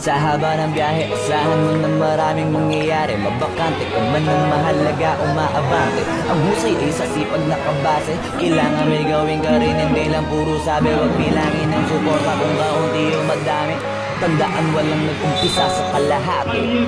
Sa haba ng biyahe, asahan mo na maraming mangyayari. Mabakante ka man ng mahalaga, umaabante. Ang husay ay sa sipag na kabase. Kailangan may gawin ka rin, hindi lang puro sabi. Huwag bilangin ang suporta kung kaunti o madami. Tandaan walang nag-umpisa sa kalahati.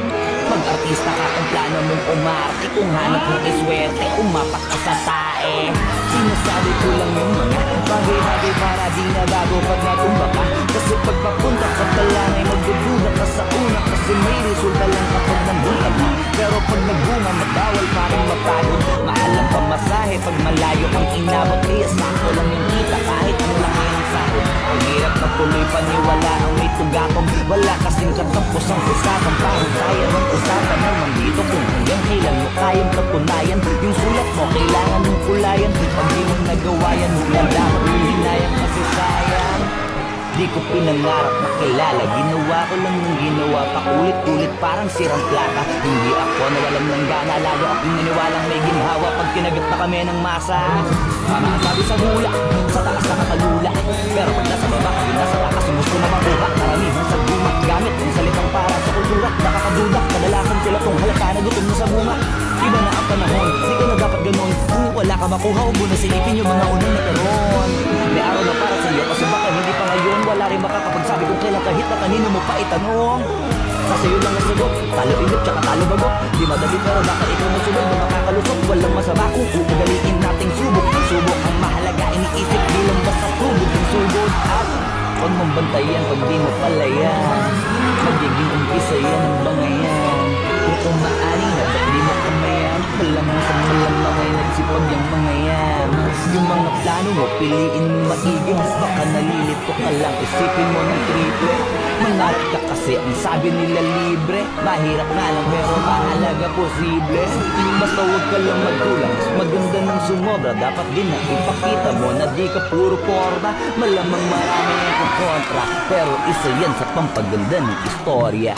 Mag-artista ka kung plano mong umarte. Kung hanap mo iswerte, umapak ka sa tae. Sinasabi ko lang yung mga bagay-bagay para di na bago pag natumba ka. Kasi pag papunta ka pa lang ay magdududa ka sa una. Kasi may resulta lang kapag nandunta ka. Pero pag nagbunga, matawal pa rin mapagod. Mahal ang pamasahe pag malayo ang inabot. Kaya sakto lang yung kita kahit ang laki ng sahod. Ang hirap na tuloy paniwala ang may tugakong. Wala kasing katapos ang usapan. Parang kaya ng usapan naman dito. Kung hanggang kailan mo kayang katunayan yung sulat mo, kailangan mong kulayan. Pag di mo nagawa yan, wala mo hinayang kasi sayang. Di ko pinangarap makilala, ginawa ko lang yung ginawa. Paulit-ulit parang sirang plaka. Hindi ako nawalan ng gana, lalo akong naniwalang may ginhawa. Pag kinagat na kami ng masa, tama ang sabi sa hula, sa taas nakakalula. Pero pag nasa baba, kami nasa takas, gusto na makuha. Karamihan sa gumat, gamit ang salitang para sa kultura. Nakakaduda, kadalasan sila tong halata na gutom na sa bunga. Iba na ang panahon, di ka na dapat ganon. Kung wala ka makuha, huwag mo na silipin yung mga unang nakaroon. May araw na para sa iyo, kasi baka hindi pa ngayon. Wala rin makakapagsabi kung kailan kahit na kanino mo pa itanong. Sa sayo lang nasagot, talo inip tsaka talo bagot. Di madali pero baka ikaw masunod na makakalusot. Walang masama kung uugaliin nating subok. Subok ang mahalaga, iniisip bilang basta tubog ng sugod. At huwag mong bantayan pag di mo palayan. Magiging umpisa yan ang bangayan. Kung kumaani na ba't di mo kamayan? Malamang sa malamang ay nagsipag yung mga yan. Yung mga plano mo, piliin mo maigi. Baka nalilito ka lang, isipin mo ng triple. Mangarap ka kasi ang sabi nila libre. Mahirap nga lang pero mahalaga posible. Basta huwag ka lang magkulang, mas maganda ng sumobra. Dapat din na ipakita mo na di ka puro porma. Malamang marami ang kontra, pero isa yan sa pampaganda ng istorya.